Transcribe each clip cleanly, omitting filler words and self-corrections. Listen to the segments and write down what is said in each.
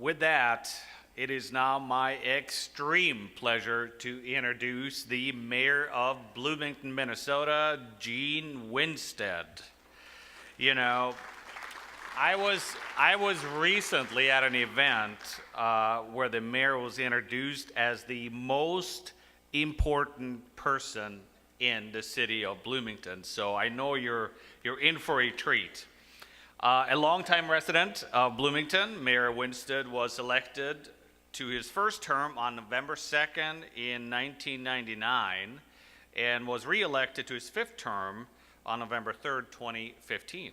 With that, it is now my extreme pleasure to introduce the Mayor of Bloomington, Minnesota, Gene Winstad. You know, I was recently at an event where the mayor was introduced as the most important person in the city of Bloomington. So I know you're in for a treat. A longtime resident of Bloomington, Mayor Winstad was elected to his first term on November 2nd in 1999 and was re-elected to his fifth term on November 3rd, 2015.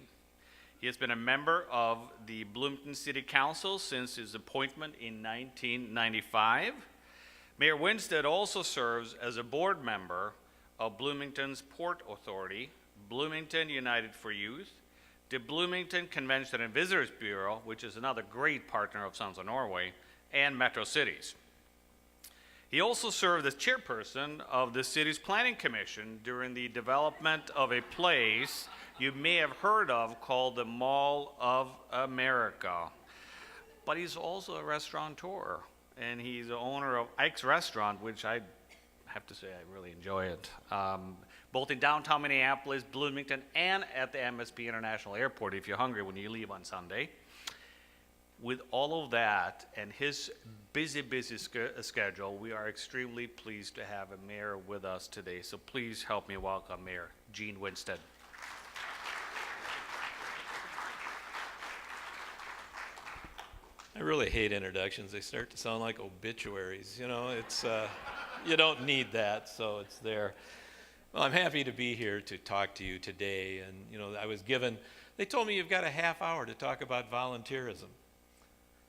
He has been a member of the Bloomington City Council since his appointment in 1995. Mayor Winstad also serves as a board member of Bloomington's Port Authority, Bloomington United for Youth, the Bloomington Convention and Visitors Bureau, which is another great partner of Sons of Norway, and Metro Cities. He also served as chairperson of the city's planning commission during the development of a place you may have heard of called the Mall of America. But he's also a restaurateur, and he's the owner of Ike's Restaurant, which I have to say I really enjoy it. Both in downtown Minneapolis, Bloomington, and at the MSP International Airport if you're hungry when you leave on Sunday. With all of that and his busy schedule, we are extremely pleased to have a mayor with us today. So please help me welcome Mayor Gene Winstad. I really hate introductions. They start to sound like obituaries. You know, it's you don't need that, so it's there. Well, I'm happy to be here to talk to you today. And, you know, they told me you've got a half hour to talk about volunteerism.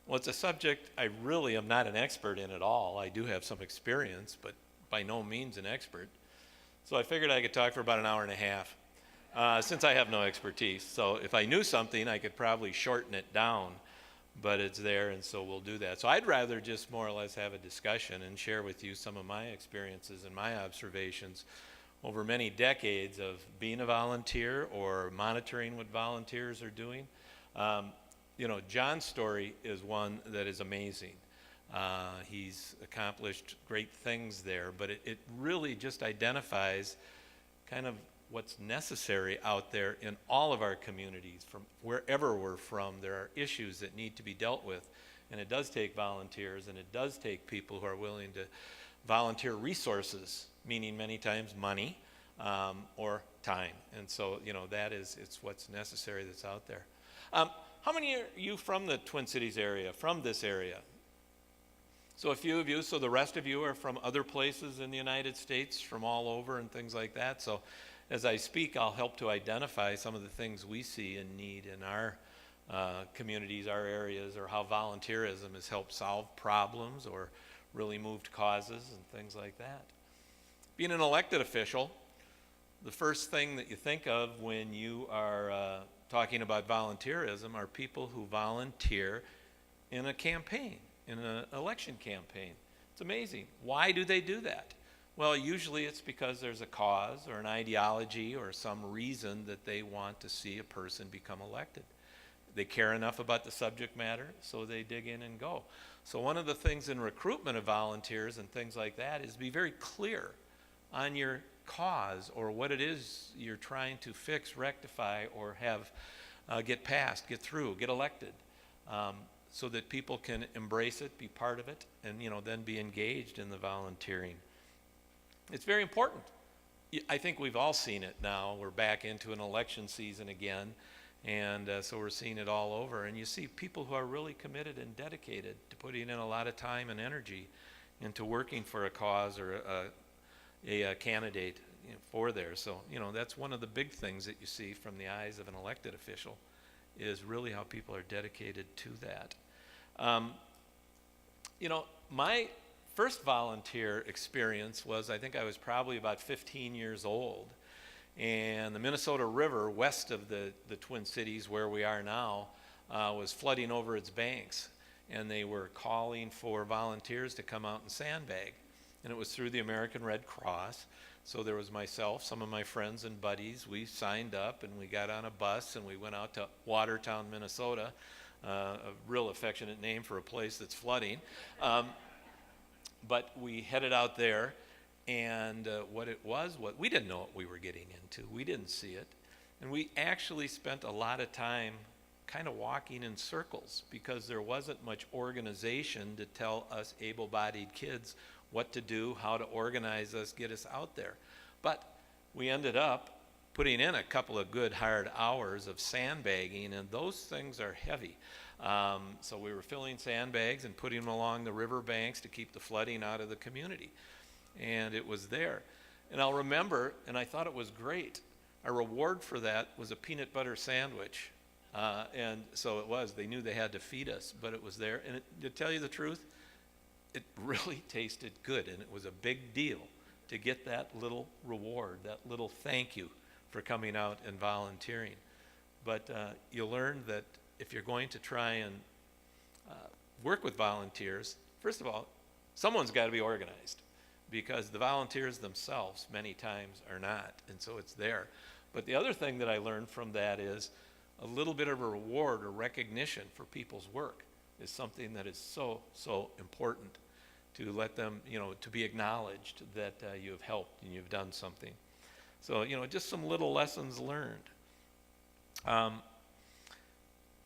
Well, it's a subject I really am not an expert in at all. I do have some experience, but by no means an expert. So I figured I could talk for about an hour and a half, since I have no expertise. So if I knew something, I could probably shorten it down, but it's there, and so we'll do that. So I'd rather just more or less have a discussion and share with you some of my experiences and my observations over many decades of being a volunteer or monitoring what volunteers are doing. You know, John's story is one that is amazing. He's accomplished great things there, but it really just identifies kind of what's necessary out there in all of our communities. From wherever we're from, there are issues that need to be dealt with, and it does take volunteers, and it does take people who are willing to volunteer resources, meaning many times money or time. And so, you know, it's what's necessary that's out there. How many are you from the Twin Cities area, from this area? So a few of you, so the rest of you are from other places in the United States, from all over and things like that. So as I speak, I'll help to identify some of the things we see and need in our communities, our areas, or how volunteerism has helped solve problems or really moved causes and things like that. Being an elected official, the first thing that you think of when you are talking about volunteerism are people who volunteer in a campaign, in an election campaign. It's amazing. Why do they do that? Well, usually it's because there's a cause or an ideology or some reason that they want to see a person become elected. They care enough about the subject matter, so they dig in and go. So one of the things in recruitment of volunteers and things like that is be very clear on your cause or what it is you're trying to fix, rectify, or have get passed, get through, get elected, so that people can embrace it, be part of it, and, you know, then be engaged in the volunteering. It's very important. I think we've all seen it now. We're back into an election season again, and so we're seeing it all over. And you see people who are really committed and dedicated to putting in a lot of time and energy into working for a cause or a candidate, you know, for there. So, you know, that's one of the big things that you see from the eyes of an elected official, is really how people are dedicated to that. You know, my first volunteer experience was, I think I was probably about 15 years old, and the Minnesota River west of the Twin Cities where we are now was flooding over its banks, and they were calling for volunteers to come out and sandbag. And it was through the American Red Cross. So there was myself, some of my friends and buddies. We signed up and we got on a bus and we went out to Watertown, Minnesota, a real affectionate name for a place that's flooding. But we headed out there, and what we didn't know what we were getting into. We didn't see it. And we actually spent a lot of time kind of walking in circles because there wasn't much organization to tell us able-bodied kids what to do, how to organize us, get us out there. But we ended up putting in a couple of good hard hours of sandbagging, and those things are heavy. So we were filling sandbags and putting them along the river banks to keep the flooding out of the community. And it was there. And I'll remember, and I thought it was great, our reward for that was a peanut butter sandwich. And so it was. They knew they had to feed us, but it was there. And to tell you the truth, it really tasted good, and it was a big deal to get that little reward, that little thank you for coming out and volunteering. But you learn that if you're going to try and work with volunteers, first of all, someone's got to be organized, because the volunteers themselves many times are not, and so it's there. But the other thing that I learned from that is a little bit of a reward or recognition for people's work is something that is so, so important, to let them, to be acknowledged that you have helped and you've done something. So, just some little lessons learned.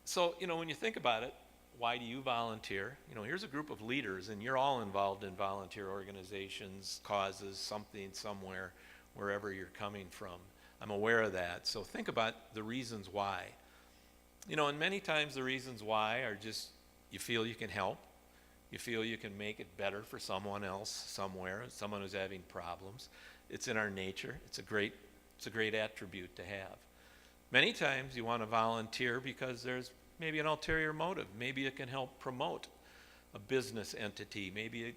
So, when you think about it, why do you volunteer? Here's a group of leaders, and you're all involved in volunteer organizations, causes, something, somewhere, wherever you're coming from. I'm aware of that. So think about the reasons why. And many times the reasons why are just you feel you can help. You feel you can make it better for someone else somewhere, someone who's having problems. It's in our nature. It's a great attribute to have. Many times you want to volunteer because there's maybe an ulterior motive. Maybe it can help promote a business entity. Maybe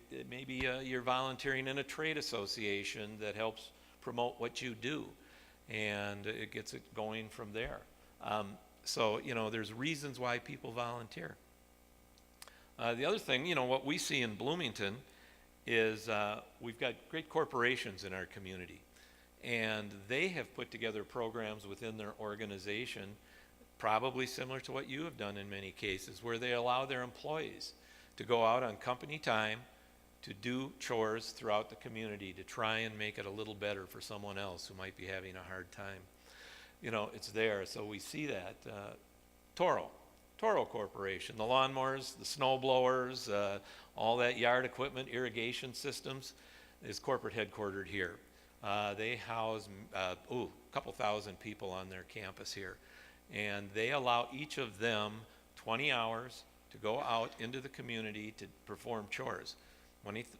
you're volunteering in a trade association that helps promote what you do, and it gets it going from there. So there's reasons why people volunteer. The other thing, what we see in Bloomington is we've got great corporations in our community, and they have put together programs within their organization, probably similar to what you have done in many cases, where they allow their employees to go out on company time to do chores throughout the community to try and make it a little better for someone else who might be having a hard time. It's there, so we see that. Toro Corporation, the lawnmowers, the snow blowers, all that yard equipment, irrigation systems, is corporate headquartered here. They house a couple thousand people on their campus here, and they allow each of them 20 hours to go out into the community to perform chores.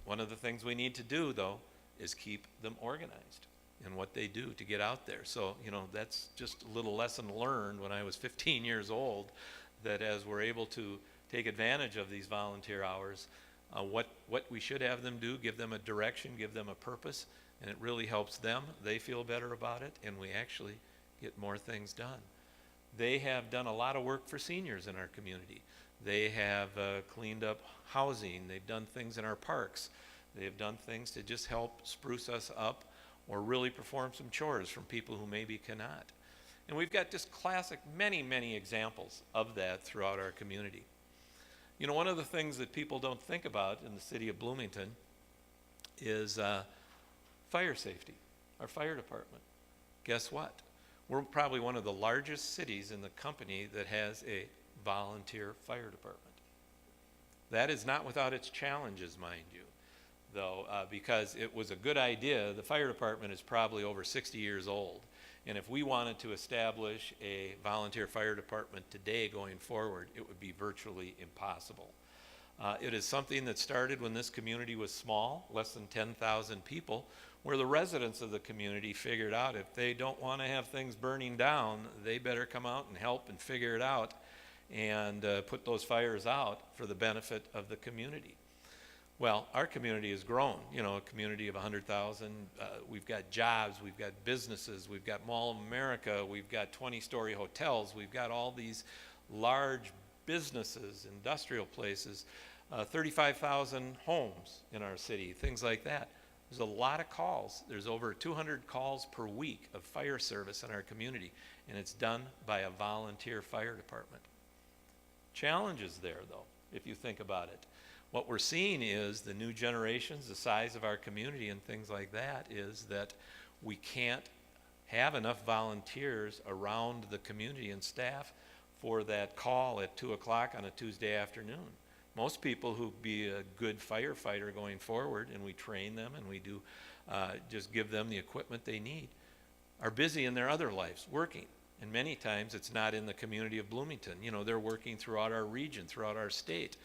One of the things we need to do, though, is keep them organized in what they do to get out there. So, that's just a little lesson learned when I was 15 years old, that as we're able to take advantage of these volunteer hours, what we should have them do, give them a direction, give them a purpose, and it really helps them. They feel better about it, and we actually get more things done. They have done a lot of work for seniors in our community. They have cleaned up housing. They've done things in our parks. They've done things to just help spruce us up or really perform some chores from people who maybe cannot. And we've got just classic, many, many examples of that throughout our community. One of the things that people don't think about in the city of Bloomington is fire safety, our fire department. Guess what? We're probably one of the largest cities in the company that has a volunteer fire department. That is not without its challenges, mind you, though, because it was a good idea. The fire department is probably over 60 years old, and if we wanted to establish a volunteer fire department today going forward, it would be virtually impossible. It is something that started when this community was small, less than 10,000 people, where the residents of the community figured out if they don't want to have things burning down, they better come out and help and figure it out and put those fires out for the benefit of the community. Well, our community has grown, a community of 100,000. We've got jobs, we've got businesses, we've got Mall of America, we've got 20-story hotels, we've got all these large businesses, industrial places, 35,000 homes in our city, things like that. There's a lot of calls. There's over 200 calls per week of fire service in our community, and it's done by a volunteer fire department. challenges there, though, if you think about it. What we're seeing is the new generations, the size of our community and things like that, is that we can't have enough volunteers around the community and staff for that call at 2 o'clock on a Tuesday afternoon. Most people who be a good firefighter going forward, and we train them and we do just give them the equipment they need, are busy in their other lives working. And many times it's not in the community of Bloomington. You know, they're working throughout our region, throughout our state.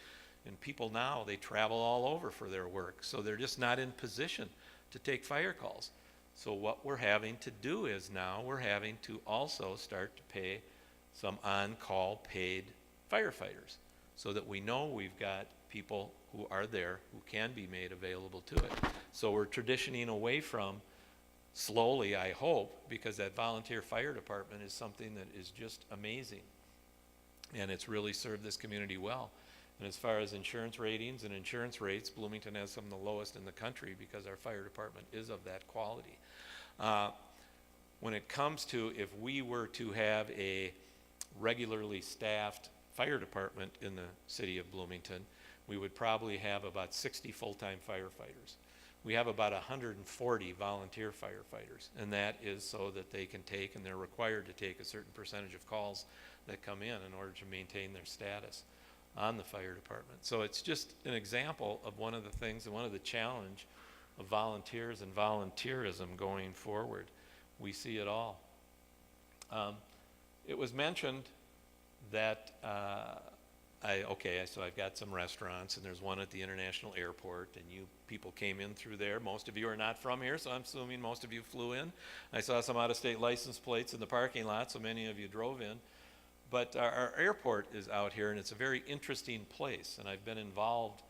And people now, they travel all over for their work. So they're just not in position to take fire calls. So what we're having to do is now we're having to also start to pay some on-call paid firefighters so that we know we've got people who are there who can be made available to it. So we're transitioning away from, slowly I hope, because that volunteer fire department is something that is just amazing. And it's really served this community well. And as far as insurance ratings and insurance rates, Bloomington has some of the lowest in the country because our fire department is of that quality. When it comes to if we were to have a regularly staffed fire department in the city of Bloomington, we would probably have about 60 full-time firefighters. We have about 140 volunteer firefighters, and that is so that they can take, and they're required to take, a certain percentage of calls that come in order to maintain their status on the fire department. So it's just an example of one of the things and one of the challenge of volunteers and volunteerism going forward. We see it all. It was mentioned that so I've got some restaurants, and there's one at the international airport, and you people came in through there. Most of you are not from here, so I'm assuming most of you flew in. I saw some out-of-state license plates in the parking lot, so many of you drove in. But our airport is out here, and it's a very interesting place, and I've been involved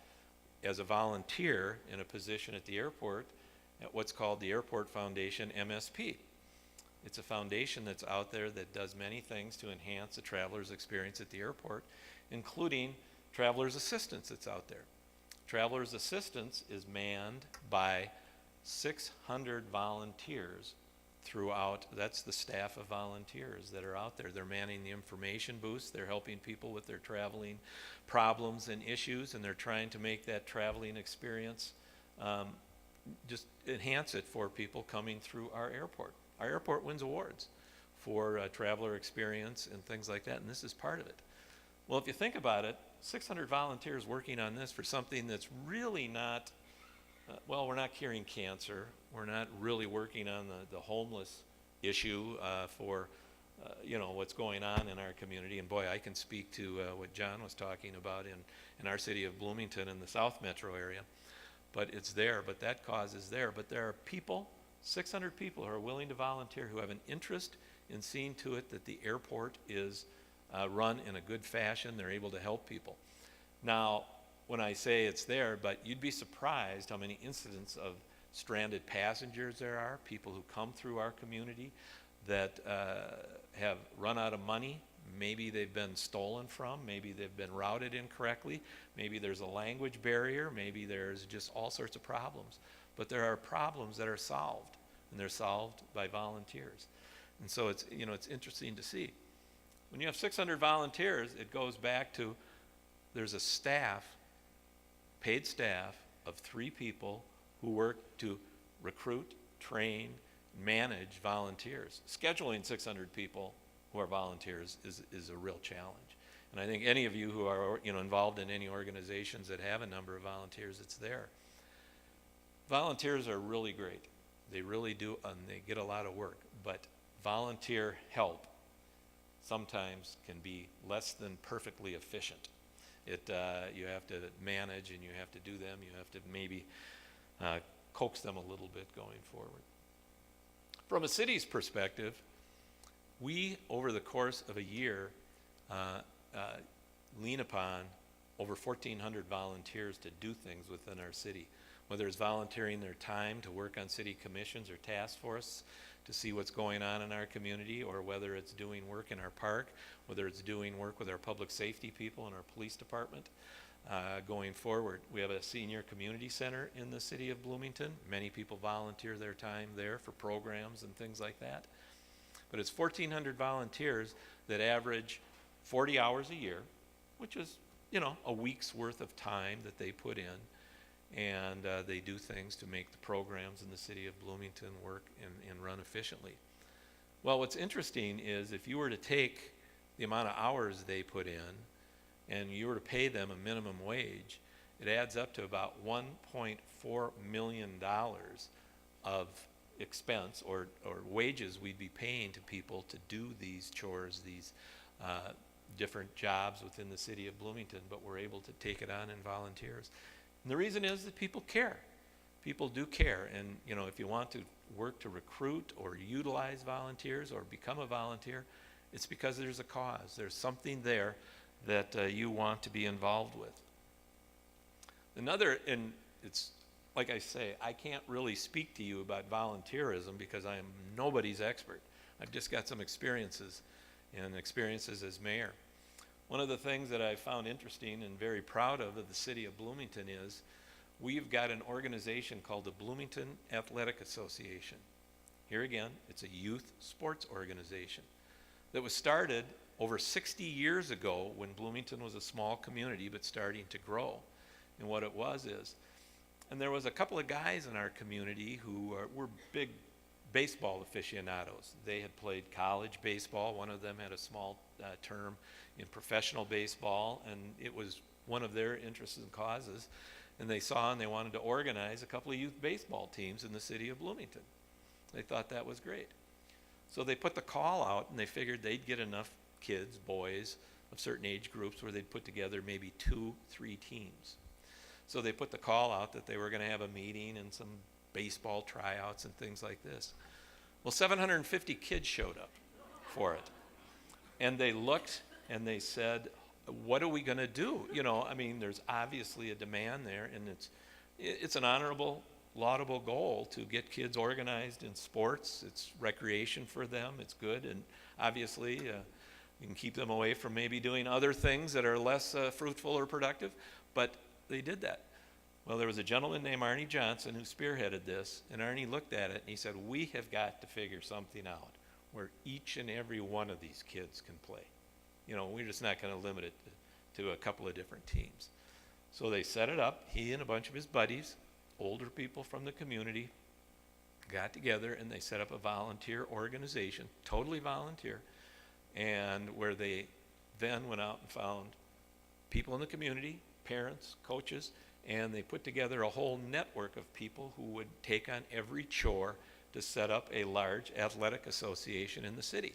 as a volunteer in a position at the airport at what's called the Airport Foundation, MSP. It's a foundation that's out there that does many things to enhance the traveler's experience at the airport, including traveler's assistance that's out there. Traveler's assistance is manned by 600 volunteers throughout. That's the staff of volunteers that are out there. They're manning the information booths, they're helping people with their traveling problems and issues, and they're trying to make that traveling experience just enhance it for people coming through our airport. Our airport wins awards for traveler experience and things like that, and this is part of it. Well, if you think about it, 600 volunteers working on this for something that's really not, we're not curing cancer. We're not really working on the homeless issue for, what's going on in our community. And boy, I can speak to what John was talking about in our city of Bloomington in the South Metro area. But it's there, but that cause is there. But there are people, 600 people who are willing to volunteer, who have an interest in seeing to it that the airport is run in a good fashion. They're able to help people. Now, when I say it's there, but you'd be surprised how many incidents of stranded passengers there are, people who come through our community that have run out of money. Maybe they've been stolen from, maybe they've been routed incorrectly, maybe there's a language barrier, maybe there's just all sorts of problems. But there are problems that are solved, and they're solved by volunteers. And so it's interesting to see. When you have 600 volunteers, it goes back to there's a staff, paid staff of 3 people who work to recruit, train, manage volunteers. Scheduling 600 people who are volunteers is a real challenge. And I think any of you who are involved in any organizations that have a number of volunteers, it's there. Volunteers are really great. They really do, and they get a lot of work. But volunteer help sometimes can be less than perfectly efficient. You have to manage, and you have to do them. You have to maybe coax them a little bit going forward. From a city's perspective, we, over the course of a year, lean upon over 1,400 volunteers to do things within our city, whether it's volunteering their time to work on city commissions or task force to see what's going on in our community, or whether it's doing work in our park, whether it's doing work with our public safety people and our police department. Going forward, we have a senior community center in the city of Bloomington. Many people volunteer their time there for programs and things like that. But it's 1,400 volunteers that average 40 hours a year, which is, a week's worth of time that they put in, and they do things to make the programs in the city of Bloomington work and run efficiently. Well, what's interesting is if you were to take the amount of hours they put in and you were to pay them a minimum wage, it adds up to about $1.4 million of expense or wages we'd be paying to people to do these chores, these different jobs within the city of Bloomington, but we're able to take it on in volunteers. And the reason is that people care. People do care, and if you want to work to recruit or utilize volunteers or become a volunteer, it's because there's a cause. There's something there that you want to be involved with. And it's like I say, I can't really speak to you about volunteerism because I am nobody's expert. I've just got some experiences as mayor. One of the things that I found interesting and very proud of the city of Bloomington is we've got an organization called the Bloomington Athletic Association. Here again, it's a youth sports organization that was started over 60 years ago when Bloomington was a small community but starting to grow. And what it was is, and there was a couple of guys in our community who were big baseball aficionados. They had played college baseball. One of them had a small term in professional baseball, and it was one of their interests and causes. And they saw and they wanted to organize a couple of youth baseball teams in the city of Bloomington. They thought that was great. So they put the call out, and they figured they'd get enough kids, boys of certain age groups, where they'd put together maybe 2-3 teams. So they put the call out that they were going to have a meeting and some baseball tryouts and things like this. Well, 750 kids showed up for it. And they looked and they said, what are we going to do? There's obviously a demand there, and it's an honorable, laudable goal to get kids organized in sports. It's recreation for them. It's good, and obviously you can keep them away from maybe doing other things that are less fruitful or productive, but they did that. Well, there was a gentleman named Arnie Johnson who spearheaded this, and Arnie looked at it and he said, we have got to figure something out where each and every one of these kids can play. We're just not going to limit it to a couple of different teams. So they set it up. He and a bunch of his buddies, older people from the community, got together and they set up a volunteer organization, totally volunteer, and where they then went out and found people in the community, parents, coaches, and they put together a whole network of people who would take on every chore to set up a large athletic association in the city.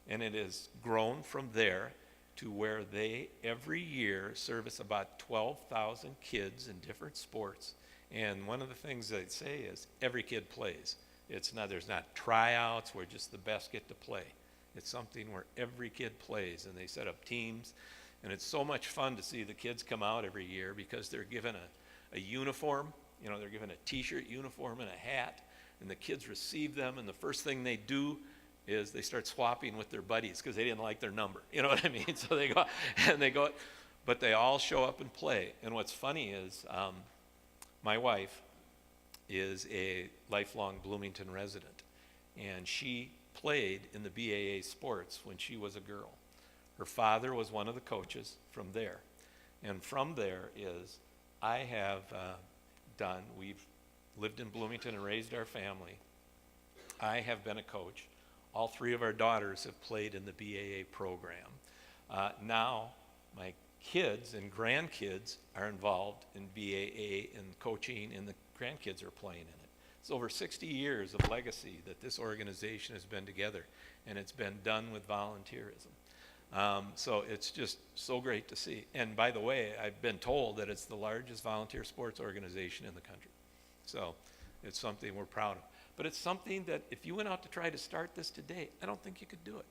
And it has grown from there to where they every year service about 12,000 kids in different sports. And one of the things they say is every kid plays. There's not tryouts where just the best get to play. It's something where every kid plays, and they set up teams. And it's so much fun to see the kids come out every year because they're given a uniform. They're given a T-shirt uniform and a hat, and the kids receive them, and the first thing they do is they start swapping with their buddies because they didn't like their number. You know what I mean? So they go, but they all show up and play. And what's funny is my wife is a lifelong Bloomington resident, and she played in the BAA sports when she was a girl. Her father was one of the coaches from there. And from there is I have we've lived in Bloomington and raised our family. I have been a coach. All 3 of our daughters have played in the BAA program. Now my kids and grandkids are involved in BAA and coaching, and the grandkids are playing in it. It's over 60 years of legacy that this organization has been together, and it's been done with volunteerism. So it's just so great to see. And by the way, I've been told that it's the largest volunteer sports organization in the country. So it's something we're proud of. But it's something that if you went out to try to start this today, I don't think you could do it.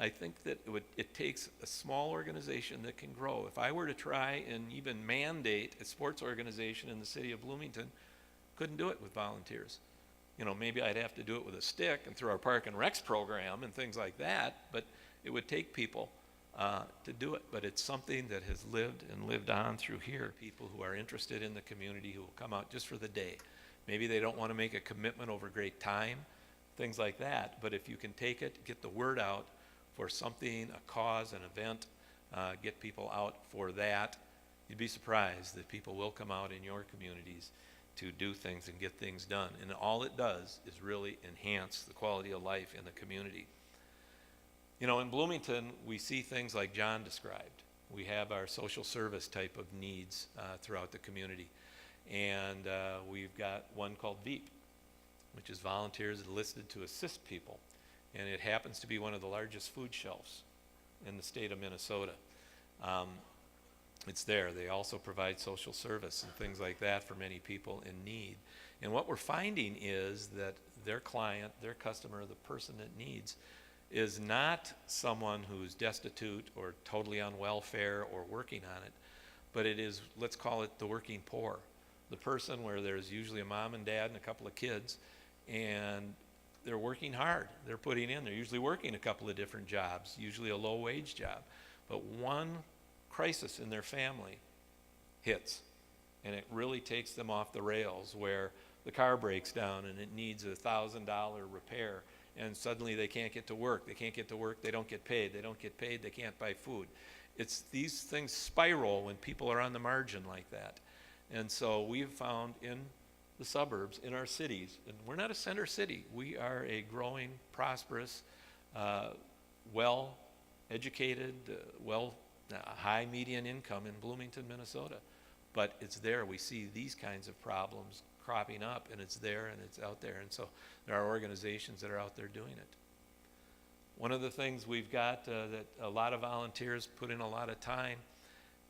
I think that it takes a small organization that can grow. If I were to try and even mandate a sports organization in the city of Bloomington, couldn't do it with volunteers. Maybe I'd have to do it with a stick and through our Park and Recs program and things like that, but it would take people to do it. But it's something that has lived and lived on through here. People who are interested in the community who will come out just for the day. Maybe they don't want to make a commitment over great time, things like that. But if you can take it, get the word out for something, a cause, an event, get people out for that. You'd be surprised that people will come out in your communities to do things and get things done. And all it does is really enhance the quality of life in the community. You know, in Bloomington, we see things like John described. We have our social service type of needs throughout the community. And we've got one called VEEP, which is volunteers enlisted to assist people. And it happens to be one of the largest food shelves in the state of Minnesota. It's there. They also provide social service and things like that for many people in need. And what we're finding is that their client, their customer, the person that needs, is not someone who's destitute or totally on welfare or working on it, but it is, let's call it the working poor. The person where there's usually a mom and dad and a couple of kids, and they're working hard. They're putting in. They're usually working a couple of different jobs, usually a low-wage job. But one crisis in their family hits, and it really takes them off the rails, where the car breaks down and it needs a $1,000 repair, and suddenly they can't get to work. They can't get to work. They don't get paid. They don't get paid. They can't buy food. It's these things spiral when people are on the margin like that. And so we've found in the suburbs, in our cities, and we're not a center city. We are a growing, prosperous, well-educated, high median income in Bloomington, Minnesota. But it's there. We see these kinds of problems cropping up, and it's there and it's out there. And so there are organizations that are out there doing it. One of the things we've got that a lot of volunteers put in a lot of time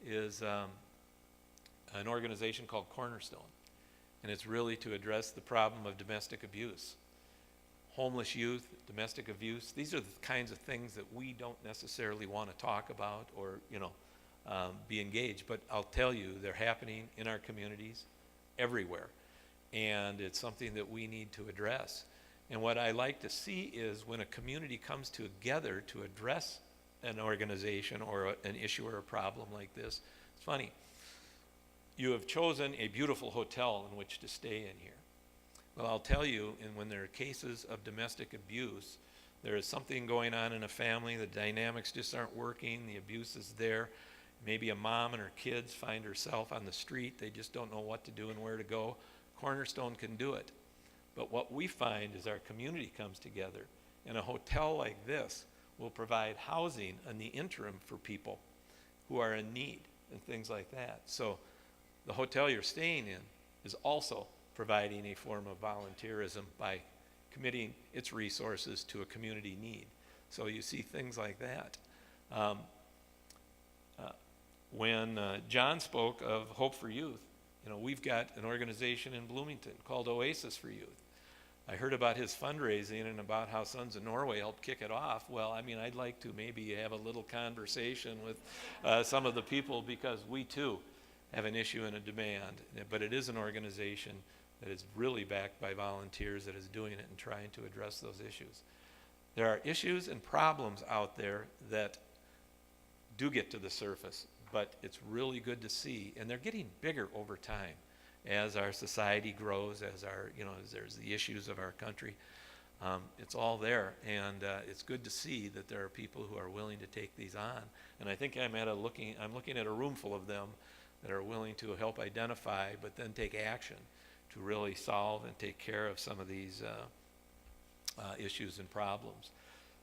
is an organization called Cornerstone. And it's really to address the problem of domestic abuse. Homeless youth, domestic abuse, these are the kinds of things that we don't necessarily want to talk about or, be engaged. But I'll tell you, they're happening in our communities everywhere. And it's something that we need to address. And what I like to see is when a community comes together to address an organization or an issue or a problem like this, it's funny. You have chosen a beautiful hotel in which to stay in here. Well, I'll tell you, and when there are cases of domestic abuse, there is something going on in a family, the dynamics just aren't working, the abuse is there. Maybe a mom and her kids find herself on the street, they just don't know what to do and where to go. Cornerstone can do it. But what we find is our community comes together, and a hotel like this will provide housing in the interim for people who are in need and things like that. So the hotel you're staying in is also providing a form of volunteerism by committing its resources to a community need. So you see things like that. When John spoke of Hope for Youth, we've got an organization in Bloomington called Oasis for Youth. I heard about his fundraising and about how Sons of Norway helped kick it off. Well, I'd like to maybe have a little conversation with some of the people, because we too have an issue and a demand. But it is an organization that is really backed by volunteers that is doing it and trying to address those issues. There are issues and problems out there that do get to the surface, but it's really good to see, and they're getting bigger over time as our society grows, as there's the issues of our country. It's all there, and it's good to see that there are people who are willing to take these on. And I think I'm looking at a room full of them that are willing to help identify, but then take action to really solve and take care of some of these issues and problems.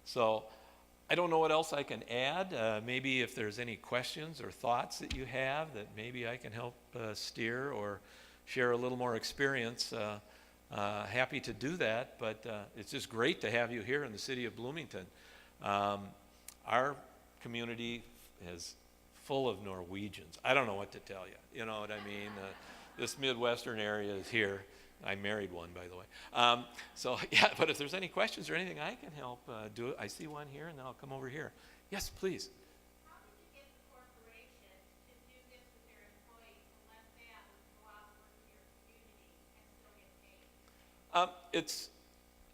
So I don't know what else I can add. Maybe if there's any questions or thoughts that you have that maybe I can help steer or share a little more experience, happy to do that. But it's just great to have you here in the city of Bloomington. Our community is full of Norwegians. I don't know what to tell you. You know what I mean? This Midwestern area is here. I married one, by the way. But if there's any questions or anything I can help do, I see one here, and then I'll come over here. Yes, please. How did you get the corporation to do this with their employees and let them go out and work in your community and still get paid? It's,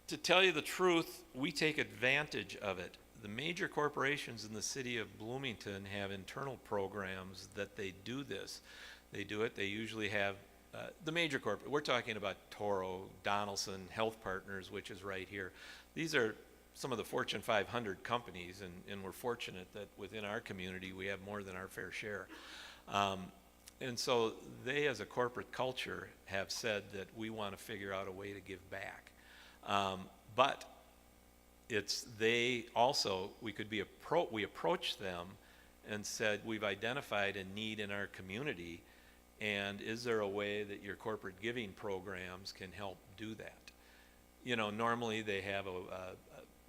to tell you the truth, we take advantage of it. The major corporations in the city of Bloomington have internal programs that they do this. They do it. They usually have the major corporate. We're talking about Toro, Donaldson, Health Partners, which is right here. These are some of the Fortune 500 companies, and we're fortunate that within our community we have more than our fair share. And so they, as a corporate culture, have said that we want to figure out a way to give back. But they also, we approached them and said, we've identified a need in our community, and is there a way that your corporate giving programs can help do that? You know, normally they have a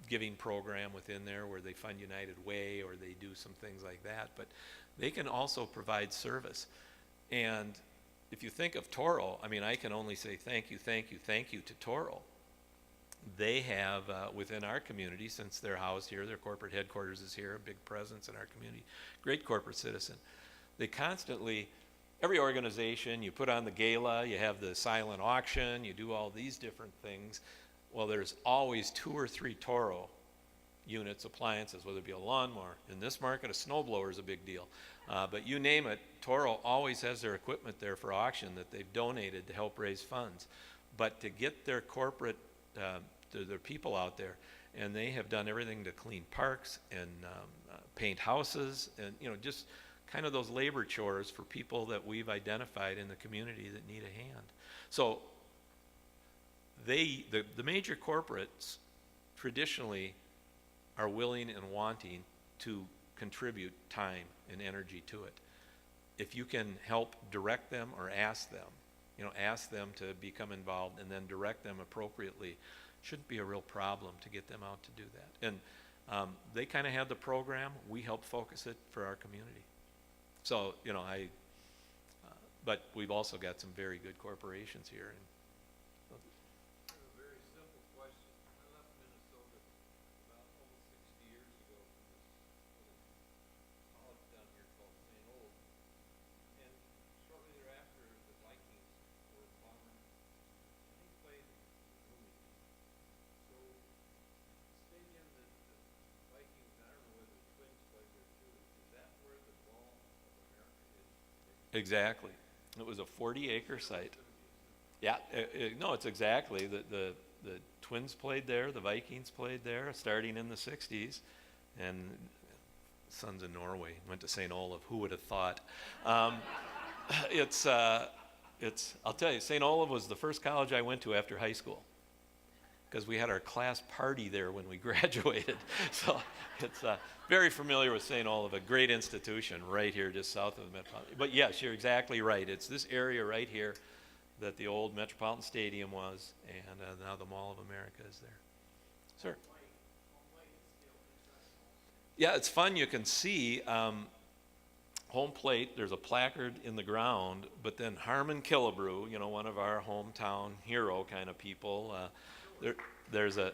giving program within there where they fund United Way or they do some things like that, but they can also provide service. And if you think of Toro, I mean, I can only say thank you, thank you, thank you to Toro. They have, within our community, since they're housed here, their corporate headquarters is here, a big presence in our community, great corporate citizen. They constantly, every organization, you put on the gala, you have the silent auction, you do all these different things. Well, there's always 2 or 3 Toro units, appliances, whether it be a lawnmower. In this market, a snowblower is a big deal. But you name it, Toro always has their equipment there for auction that they've donated to help raise funds. But to get their corporate, their people out there, and they have done everything to clean parks and paint houses, and just kind of those labor chores for people that we've identified in the community that need a hand. So the major corporates traditionally are willing and wanting to contribute time and energy to it. If you can help direct them or ask them to become involved and then direct them appropriately, shouldn't be a real problem to get them out to do that. And they kind of have the program. We help focus it for our community. So, but we've also got some very good corporations here. I have a very simple question. I left Minnesota about almost 60 years ago from this little college down here called St. Olaf. And shortly thereafter, the Vikings were bombing, and he played in Bloomington. So the stadium that the Vikings, I don't know whether the Twins played there too, is that where the Mall of America is today? Exactly. It was a 40-acre site. Yeah, no, it's exactly. The Twins played there, the Vikings played there, starting in the 60s, and sons in Norway went to St. Olaf. Who would have thought? I'll tell you, St. Olaf was the first college I went to after high school, because we had our class party there when we graduated. So it's very familiar with St. Olaf, a great institution right here just south of the Metropolitan. But yes, you're exactly right. It's this area right here that the old Metropolitan Stadium was, and now the Mall of America is there. Sir? Yeah, it's fun. You can see home plate. There's a placard in the ground, but then Harmon Killebrew, one of our hometown hero kind of people, there's a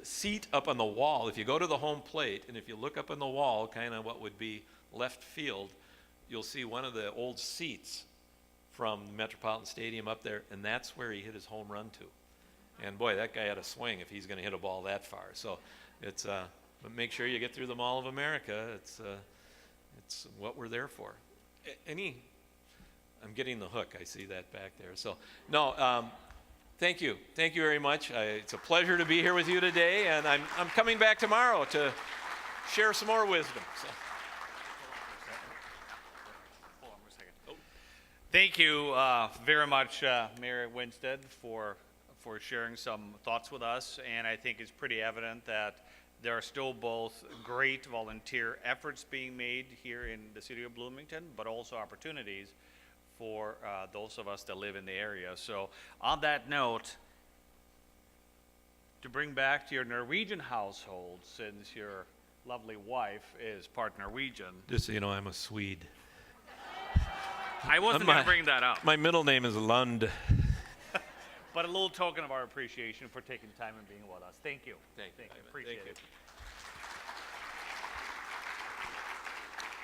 seat up on the wall. If you go to the home plate, and if you look up on the wall, kind of what would be left field, you'll see one of the old seats from the Metropolitan Stadium up there, and that's where he hit his home run to. And boy, that guy had a swing if he's going to hit a ball that far. So it's, but make sure you get through the Mall of America. It's what we're there for. I'm getting the hook. I see that back there. So no, thank you. Thank you very much. It's a pleasure to be here with you today, and I'm coming back tomorrow to share some more wisdom. So. Thank you very much, Mayor Winstad, for sharing some thoughts with us. And I think it's pretty evident that there are still both great volunteer efforts being made here in the city of Bloomington, but also opportunities for those of us that live in the area. So on that note, to bring back to your Norwegian household, since your lovely wife is part Norwegian. Just so you know, I'm a Swede. I wasn't going to bring that up. My middle name is Lund. But a little token of our appreciation for taking time and being with us. Thank you. Thank you. Appreciate it.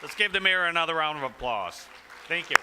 Let's give the mayor another round of applause. Thank you.